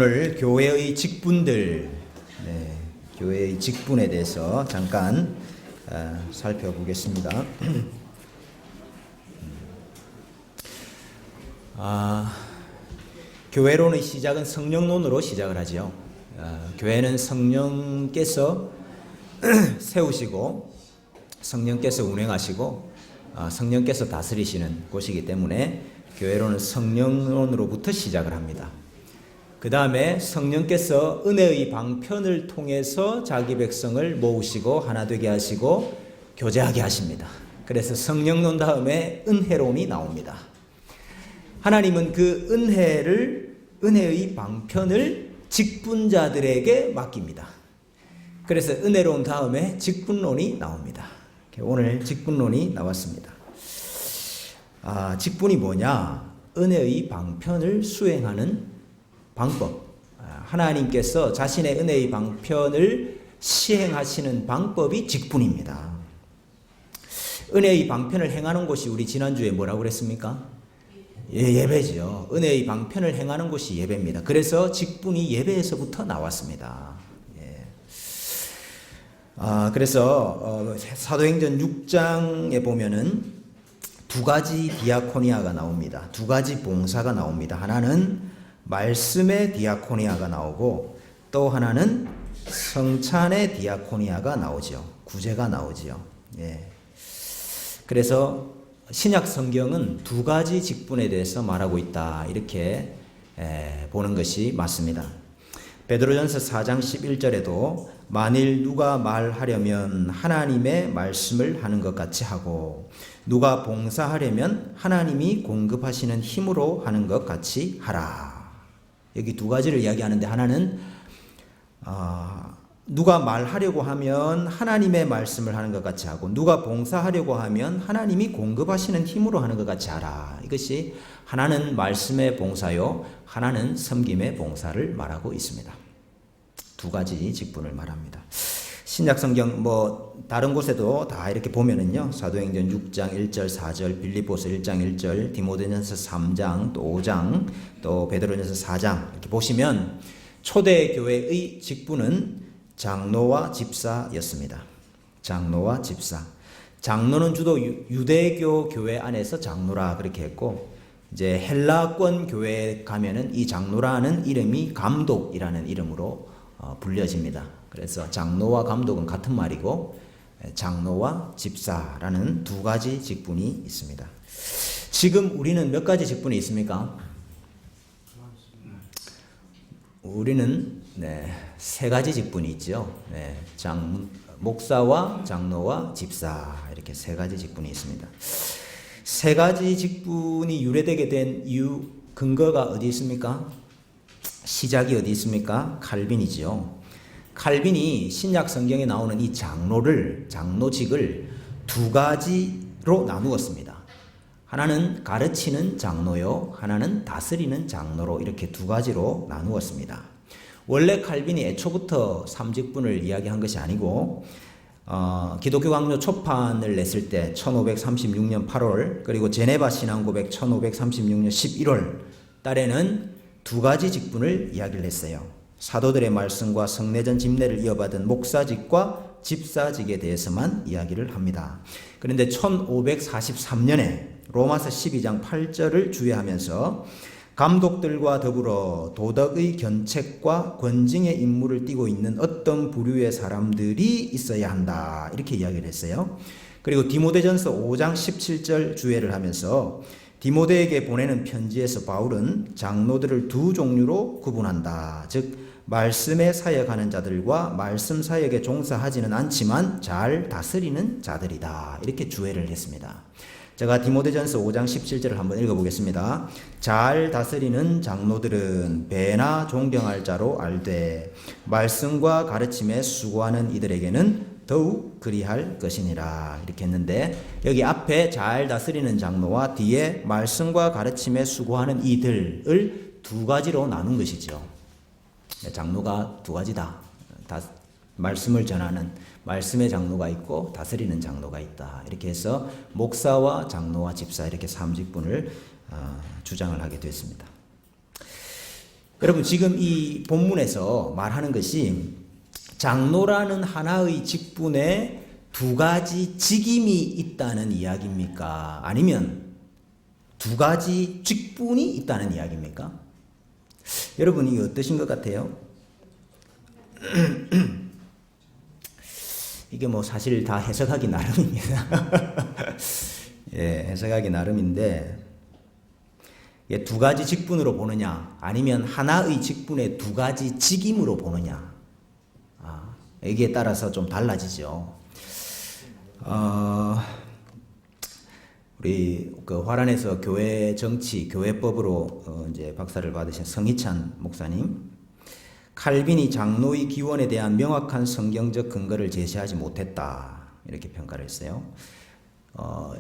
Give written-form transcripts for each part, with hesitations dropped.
오늘 교회의 직분들, 교회의 직분에 대해서 잠깐 살펴보겠습니다. 교회론의 시작은 성령론으로 시작을 하죠. 교회는 성령께서 세우시고 성령께서 운행하시고 성령께서 다스리시는 곳이기 때문에 교회론은 성령론으로부터 시작을 합니다. 그 다음에 성령께서 은혜의 방편을 통해서 자기 백성을 모으시고 하나 되게 하시고 교제하게 하십니다. 그래서 성령론 다음에 은혜론이 나옵니다. 하나님은 그 은혜의 방편을 직분자들에게 맡깁니다. 그래서 은혜론 다음에 직분론이 나옵니다. 오늘 직분론이 나왔습니다. 직분이 뭐냐? 은혜의 방편을 수행하는 방법. 하나님께서 자신의 은혜의 방편을 시행하시는 방법이 직분입니다. 은혜의 방편을 행하는 곳이 우리 지난주에 뭐라고 그랬습니까? 예배죠. 은혜의 방편을 행하는 곳이 예배입니다. 그래서 직분이 예배에서부터 나왔습니다. 그래서 사도행전 6장에 보면은 두 가지 디아코니아가 나옵니다. 두 가지 봉사가 나옵니다. 하나는 말씀의 디아코니아가 나오고 또 하나는 성찬의 디아코니아가 나오죠. 구제가 나오죠. 그래서 신약 성경은 두 가지 직분에 대해서 말하고 있다. 이렇게 보는 것이 맞습니다. 베드로전서 4장 11절에도 만일 누가 말하려면 하나님의 말씀을 하는 것 같이 하고 누가 봉사하려면 하나님이 공급하시는 힘으로 하는 것 같이 하라. 여기 두 가지를 이야기하는데 하나는 누가 말하려고 하면 하나님의 말씀을 하는 것 같이 하고 누가 봉사하려고 하면 하나님이 공급하시는 힘으로 하는 것 같이 하라. 이것이 하나는 말씀의 봉사요, 하나는 섬김의 봉사를 말하고 있습니다. 두 가지 직분을 말합니다. 신약 성경 다른 곳에도 다 이렇게 보면은요. 사도행전 6장 1절 4절, 빌립보서 1장 1절, 디모데전서 3장 또 5장, 또 베드로전서 4장 이렇게 보시면 초대 교회의 직분은 장로와 집사였습니다. 장로와 집사. 장로는 주로 유대교 교회 안에서 장로라 그렇게 했고 이제 헬라권 교회에 가면은 이 장로라는 이름이 감독이라는 이름으로 불려집니다. 그래서 장로와 감독은 같은 말이고 장로와 집사라는 두 가지 직분이 있습니다. 지금 우리는 몇 가지 직분이 있습니까? 우리는 세 가지 직분이 있죠. 목사와 장로와 집사 이렇게 세 가지 직분이 있습니다. 세 가지 직분이 유래되게 된 이유 근거가 어디 있습니까? 시작이 어디 있습니까? 칼빈이죠. 칼빈이 신약 성경에 나오는 이 장로직을 두 가지로 나누었습니다. 하나는 가르치는 장로요, 하나는 다스리는 장로로 이렇게 두 가지로 나누었습니다. 원래 칼빈이 애초부터 삼직분을 이야기한 것이 아니고 기독교 강요 초판을 냈을 때 1536년 8월 그리고 제네바 신앙고백 1536년 11월 달에는 두 가지 직분을 이야기를 했어요. 사도들의 말씀과 성내전 집례를 이어받은 목사직과 집사직에 대해서만 이야기를 합니다. 그런데 1543년에 로마서 12장 8절을 주의하면서 감독들과 더불어 도덕의 견책과 권징의 임무를 띠고 있는 어떤 부류의 사람들이 있어야 한다. 이렇게 이야기를 했어요. 그리고 디모데전서 5장 17절 주의를 하면서 디모데에게 보내는 편지에서 바울은 장로들을 두 종류로 구분한다. 즉 말씀에 사역하는 자들과 말씀 사역에 종사하지는 않지만 잘 다스리는 자들이다. 이렇게 주의를 했습니다. 제가 디모데전서 5장 17절을 한번 읽어보겠습니다. 잘 다스리는 장로들은 배나 존경할 자로 알되 말씀과 가르침에 수고하는 이들에게는 더욱 그리할 것이니라. 이렇게 했는데 여기 앞에 잘 다스리는 장로와 뒤에 말씀과 가르침에 수고하는 이들을 두 가지로 나눈 것이죠. 장로가 두 가지다. 말씀을 전하는 말씀의 장로가 있고 다스리는 장로가 있다. 이렇게 해서 목사와 장로와 집사 이렇게 삼직분을 주장을 하게 됐습니다. 여러분 지금 이 본문에서 말하는 것이 장로라는 하나의 직분에 두 가지 직임이 있다는 이야기입니까? 아니면 두 가지 직분이 있다는 이야기입니까? 여러분 이게 어떠신 것 같아요? 이게 뭐 사실 다 해석하기 나름입니다. 예, 해석하기 나름인데 두 가지 직분으로 보느냐 아니면 하나의 직분의 두 가지 직임으로 보느냐 여기에 따라서 좀 달라지죠. 우리 그 화란에서 교회 정치, 교회법으로 이제 박사를 받으신 성희찬 목사님, 칼빈이 장로의 기원에 대한 명확한 성경적 근거를 제시하지 못했다 이렇게 평가를 했어요.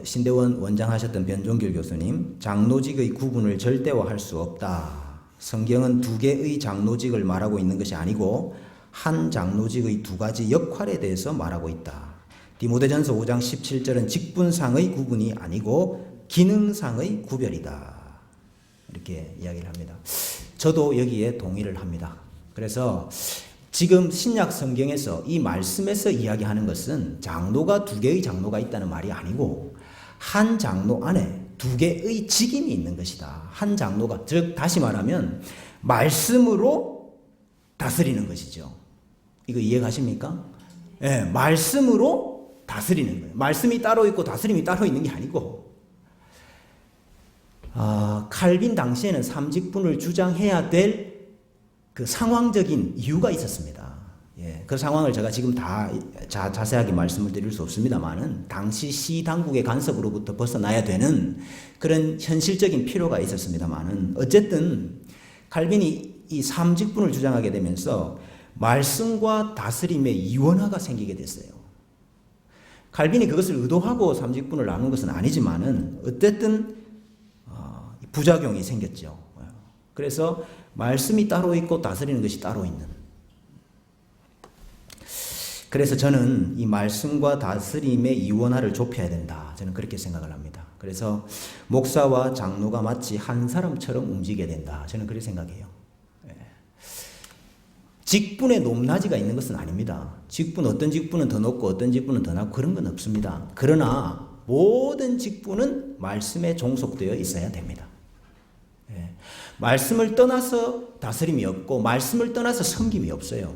신대원 원장하셨던 변종길 교수님, 장로직의 구분을 절대화할 수 없다. 성경은 두 개의 장로직을 말하고 있는 것이 아니고 한 장로직의 두 가지 역할에 대해서 말하고 있다. 디모데전서 5장 17절은 직분상의 구분이 아니고 기능상의 구별이다. 이렇게 이야기를 합니다. 저도 여기에 동의를 합니다. 그래서 지금 신약 성경에서 이 말씀에서 이야기하는 것은 장로가 두 개의 장로가 있다는 말이 아니고 한 장로 안에 두 개의 직임이 있는 것이다. 한 장로가, 즉 다시 말하면 말씀으로 다스리는 것이죠. 이거 이해가십니까? 예, 말씀으로 다스리는 거예요. 말씀이 따로 있고 다스림이 따로 있는 게 아니고 칼빈 당시에는 삼직분을 주장해야 될 그 상황적인 이유가 있었습니다. 예, 그 상황을 제가 지금 다 자세하게 말씀을 드릴 수 없습니다만은 당시 시 당국의 간섭으로부터 벗어나야 되는 그런 현실적인 필요가 있었습니다만은 어쨌든 칼빈이 이 삼직분을 주장하게 되면서 말씀과 다스림의 이원화가 생기게 됐어요. 칼빈이 그것을 의도하고 삼직분을 나눈 것은 아니지만은 어쨌든 부작용이 생겼죠. 그래서 말씀이 따로 있고 다스리는 것이 따로 있는. 그래서 저는 이 말씀과 다스림의 이원화를 좁혀야 된다. 저는 그렇게 생각을 합니다. 그래서 목사와 장로가 마치 한 사람처럼 움직여야 된다. 저는 그렇게 생각해요. 직분의 높낮이가 있는 것은 아닙니다. 직분, 어떤 직분은 더 높고 어떤 직분은 더 낮고 그런 건 없습니다. 그러나 모든 직분은 말씀에 종속되어 있어야 됩니다. 말씀을 떠나서 다스림이 없고 말씀을 떠나서 섬김이 없어요.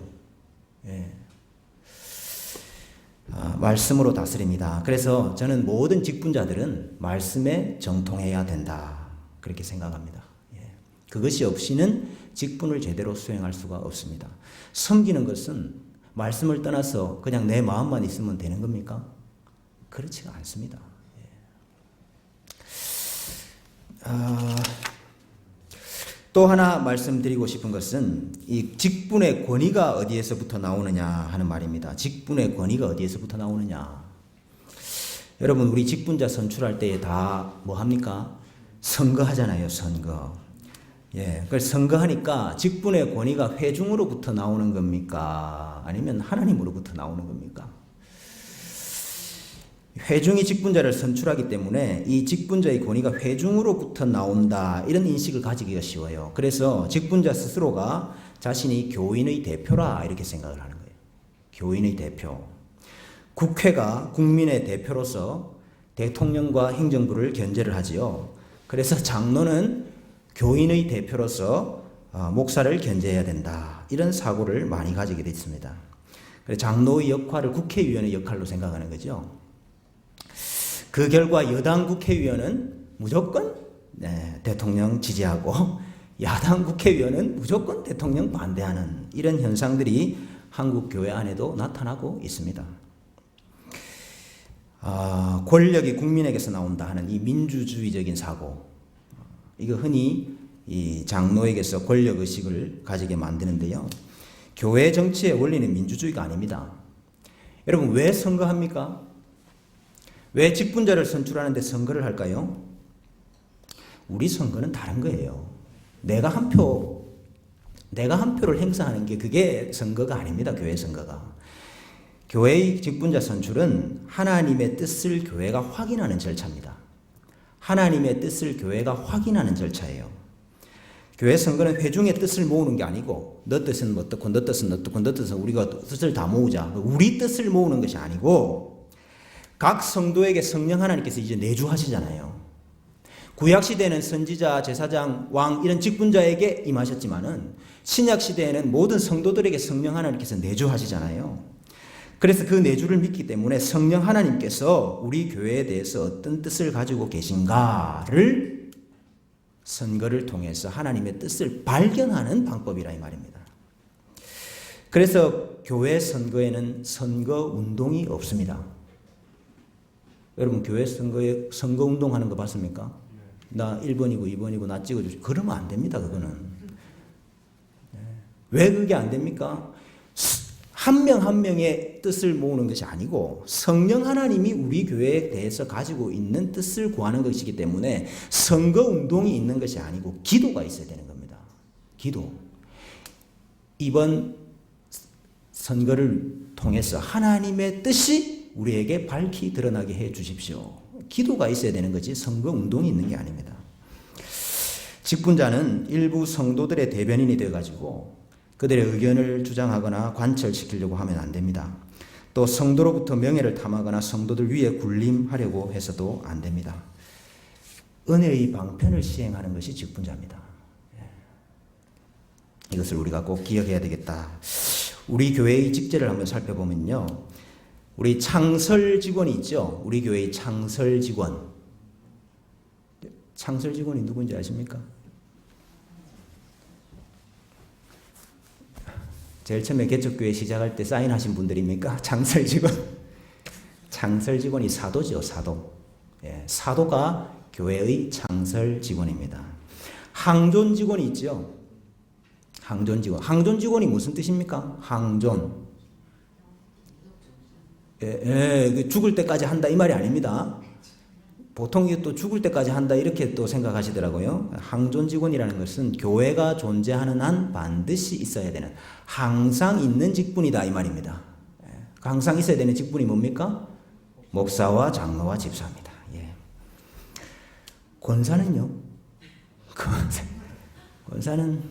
말씀으로 다스립니다. 그래서 저는 모든 직분자들은 말씀에 정통해야 된다. 그렇게 생각합니다. 그것이 없이는 직분을 제대로 수행할 수가 없습니다. 섬기는 것은 말씀을 떠나서 그냥 내 마음만 있으면 되는 겁니까? 그렇지가 않습니다. 또 하나 말씀드리고 싶은 것은 이 직분의 권위가 어디에서부터 나오느냐 하는 말입니다. 직분의 권위가 어디에서부터 나오느냐. 여러분 우리 직분자 선출할 때에 다 뭐 합니까? 선거하잖아요. 선거. 그래서 선거하니까 직분의 권위가 회중으로부터 나오는 겁니까? 아니면 하나님으로부터 나오는 겁니까? 회중이 직분자를 선출하기 때문에 이 직분자의 권위가 회중으로부터 나온다. 이런 인식을 가지기가 쉬워요. 그래서 직분자 스스로가 자신이 교인의 대표라 이렇게 생각을 하는 거예요. 교인의 대표. 국회가 국민의 대표로서 대통령과 행정부를 견제를 하지요. 그래서 장로는 교인의 대표로서 목사를 견제해야 된다. 이런 사고를 많이 가지게 됐습니다. 그래서 장로의 역할을 국회의원의 역할로 생각하는 거죠. 그 결과 여당 국회의원은 무조건 대통령 지지하고 야당 국회의원은 무조건 대통령 반대하는 이런 현상들이 한국 교회 안에도 나타나고 있습니다. 권력이 국민에게서 나온다 하는 이 민주주의적인 사고, 이거 흔히 이 장로에게서 권력의식을 가지게 만드는데요. 교회 정치의 원리는 민주주의가 아닙니다. 여러분 왜 선거합니까? 왜 직분자를 선출하는데 선거를 할까요? 우리 선거는 다른 거예요. 내가 한 표를 행사하는 게 그게 선거가 아닙니다. 교회 선거가. 교회의 직분자 선출은 하나님의 뜻을 교회가 확인하는 절차입니다. 하나님의 뜻을 교회가 확인하는 절차예요. 교회 선거는 회중의 뜻을 모으는 게 아니고 너 뜻은 뭐 어떻고 너 뜻은 어떻고 너 뜻은 우리가 뜻을 다 모으자. 우리 뜻을 모으는 것이 아니고 각 성도에게 성령 하나님께서 이제 내주하시잖아요. 구약시대에는 선지자, 제사장, 왕 이런 직분자에게 임하셨지만은 신약시대에는 모든 성도들에게 성령 하나님께서 내주하시잖아요. 그래서 그 내주를 믿기 때문에 성령 하나님께서 우리 교회에 대해서 어떤 뜻을 가지고 계신가를 선거를 통해서 하나님의 뜻을 발견하는 방법이라 이 말입니다. 그래서 교회 선거에는 선거 운동이 없습니다. 여러분 교회 선거에 선거 운동하는 거 봤습니까? 나 1번이고 2번이고 나 찍어주시. 그러면 안 됩니다. 그거는. 왜 그게 안 됩니까? 한 명 한 명의 뜻을 모으는 것이 아니고 성령 하나님이 우리 교회에 대해서 가지고 있는 뜻을 구하는 것이기 때문에 선거 운동이 있는 것이 아니고 기도가 있어야 되는 겁니다. 기도. 이번 선거를 통해서 하나님의 뜻이 우리에게 밝히 드러나게 해 주십시오. 기도가 있어야 되는 거지 선거 운동이 있는 게 아닙니다. 직분자는 일부 성도들의 대변인이 되어가지고 그들의 의견을 주장하거나 관철시키려고 하면 안 됩니다. 또 성도로부터 명예를 탐하거나 성도들 위에 군림하려고 해서도 안 됩니다. 은혜의 방편을 시행하는 것이 직분자입니다. 이것을 우리가 꼭 기억해야 되겠다. 우리 교회의 직제를 한번 살펴보면요. 우리 창설 직원이 있죠. 우리 교회의 창설 직원. 창설 직원이 누군지 아십니까? 제일 처음에 개척교회 시작할 때 사인하신 분들입니까? 창설 직원. 창설 직원이 사도죠, 사도. 예, 사도가 교회의 창설 직원입니다. 항존 직원이 있죠. 항존 직원. 항존 직원이 무슨 뜻입니까? 항존. 죽을 때까지 한다 이 말이 아닙니다. 보통 이게 또 죽을 때까지 한다 이렇게 또 생각하시더라고요. 항존 직원이라는 것은 교회가 존재하는 한 반드시 있어야 되는 항상 있는 직분이다 이 말입니다. 항상 있어야 되는 직분이 뭡니까? 목사와 장로와 집사입니다. 예. 권사는요? 권사는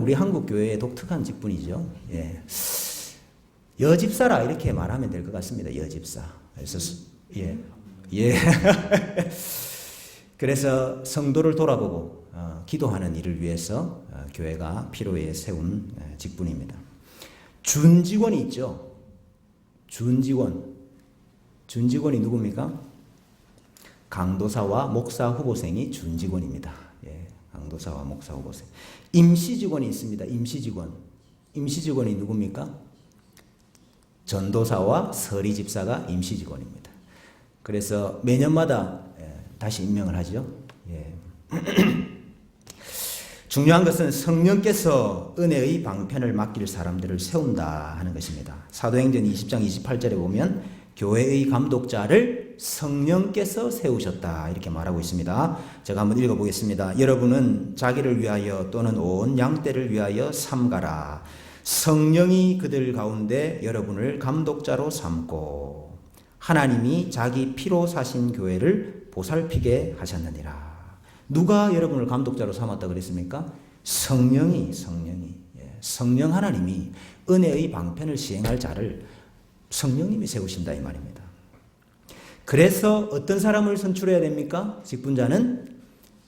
우리 한국 교회의 독특한 직분이죠. 예. 여집사라 이렇게 말하면 될 것 같습니다. 여집사. 그래서 예. 그래서 성도를 돌아보고 기도하는 일을 위해서 교회가 필요에 세운 직분입니다. 준직원이 있죠. 준직원이 누굽니까? 강도사와 목사 후보생이 준직원입니다. 예, 강도사와 목사 후보생. 임시직원이 있습니다. 임시직원이 누굽니까? 전도사와 서리집사가 임시직원입니다. 그래서 매년마다 다시 임명을 하죠. 예. 중요한 것은 성령께서 은혜의 방편을 맡길 사람들을 세운다 하는 것입니다. 사도행전 20장 28절에 보면 교회의 감독자를 성령께서 세우셨다 이렇게 말하고 있습니다. 제가 한번 읽어보겠습니다. 여러분은 자기를 위하여 또는 온 양떼를 위하여 삼가라. 성령이 그들 가운데 여러분을 감독자로 삼고 하나님이 자기 피로 사신 교회를 보살피게 하셨느니라. 누가 여러분을 감독자로 삼았다 그랬습니까? 성령 하나님이 은혜의 방편을 시행할 자를 성령님이 세우신다 이 말입니다. 그래서 어떤 사람을 선출해야 됩니까? 직분자는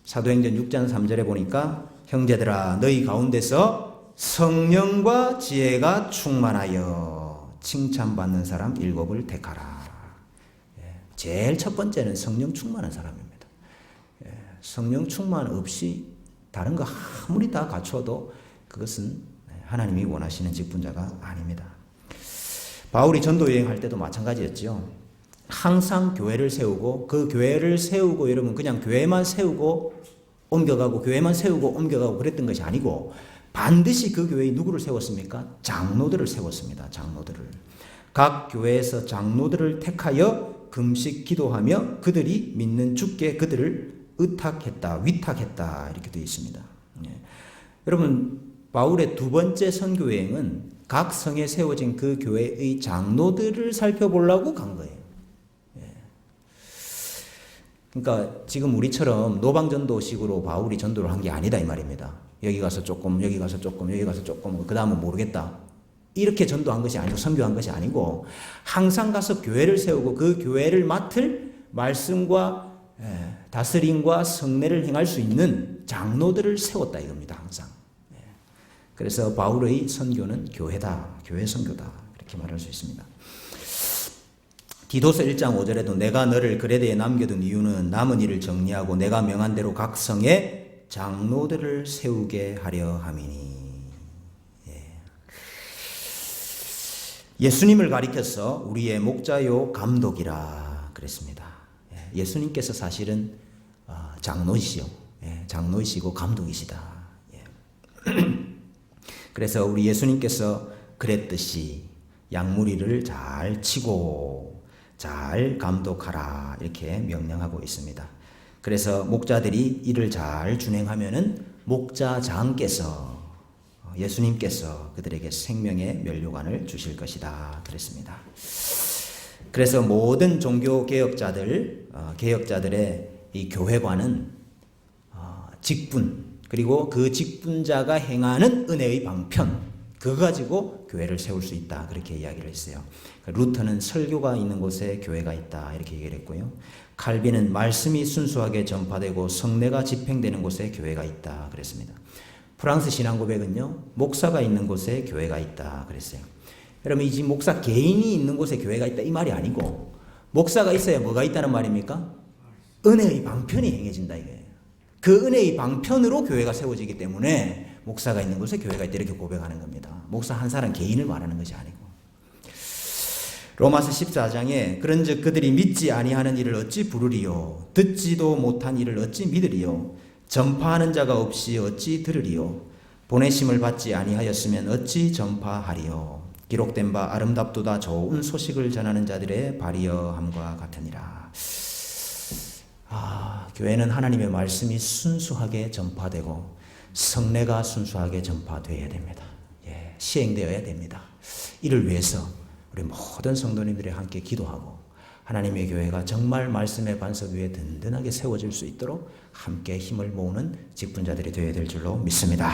사도행전 6장 3절에 보니까 형제들아 너희 가운데서 성령과 지혜가 충만하여 칭찬받는 사람 7을 택하라. 제일 첫 번째는 성령 충만한 사람입니다. 성령 충만 없이 다른 거 아무리 다 갖춰도 그것은 하나님이 원하시는 직분자가 아닙니다. 바울이 전도 여행할 때도 마찬가지였죠. 항상 교회를 세우고 그 교회를 세우고 여러분 그냥 교회만 세우고 옮겨가고 교회만 세우고 옮겨가고 그랬던 것이 아니고 반드시 그 교회에 누구를 세웠습니까? 장로들을 세웠습니다. 장로들을. 각 교회에서 장로들을 택하여 금식 기도하며 그들이 믿는 주께 그들을 위탁했다 이렇게 되어 있습니다. 예. 여러분 바울의 두 번째 선교 여행은 각 성에 세워진 그 교회의 장로들을 살펴보려고 간 거예요. 예. 그러니까 지금 우리처럼 노방전도식으로 바울이 전도를 한 게 아니다 이 말입니다. 여기 가서 조금, 여기 가서 조금, 여기 가서 조금, 그 다음은 모르겠다. 이렇게 전도한 것이 아니고 선교한 것이 아니고 항상 가서 교회를 세우고 그 교회를 맡을 말씀과 다스림과 성례를 행할 수 있는 장로들을 세웠다 이겁니다. 항상. 그래서 바울의 선교는 교회다. 교회 선교다. 이렇게 말할 수 있습니다. 디도서 1장 5절에도 내가 너를 그레데에 남겨둔 이유는 남은 일을 정리하고 내가 명한 대로 각 성에 장로들을 세우게 하려 함이니. 예수님을 가리켜서 우리의 목자요 감독이라 그랬습니다. 예수님께서 사실은 장로이시요. 장로이시고 감독이시다. 그래서 우리 예수님께서 그랬듯이 양무리를 잘 치고 잘 감독하라 이렇게 명령하고 있습니다. 그래서 목자들이 이를 잘 준행하면은 목자장께서 예수님께서 그들에게 생명의 면류관을 주실 것이다 그랬습니다. 그래서 모든 종교 개혁자들의 이 교회관은 직분 그리고 그 직분자가 행하는 은혜의 방편 그거 가지고 교회를 세울 수 있다 그렇게 이야기를 했어요. 루터는 설교가 있는 곳에 교회가 있다 이렇게 얘기를 했고요. 칼빈은 말씀이 순수하게 전파되고 성례가 집행되는 곳에 교회가 있다 그랬습니다. 프랑스 신앙고백은요, 목사가 있는 곳에 교회가 있다 그랬어요. 여러분, 이 목사 개인이 있는 곳에 교회가 있다 이 말이 아니고 목사가 있어야 뭐가 있다는 말입니까? 은혜의 방편이 행해진다 이거예요. 그 은혜의 방편으로 교회가 세워지기 때문에 목사가 있는 곳에 교회가 있다 이렇게 고백하는 겁니다. 목사 한 사람 개인을 말하는 것이 아니고. 로마서 14장에 그런즉 그들이 믿지 아니하는 일을 어찌 부르리요 듣지도 못한 일을 어찌 믿으리요 전파하는 자가 없이 어찌 들으리요 보내심을 받지 아니하였으면 어찌 전파하리요 기록된 바 아름답도다 좋은 소식을 전하는 자들의 발이여함과 같으니라. 교회는 하나님의 말씀이 순수하게 전파되고 성례가 순수하게 전파되어야 됩니다. 시행되어야 됩니다. 이를 위해서 우리 모든 성도님들이 함께 기도하고 하나님의 교회가 정말 말씀의 반석 위에 든든하게 세워질 수 있도록 함께 힘을 모으는 직분자들이 되어야 될 줄로 믿습니다.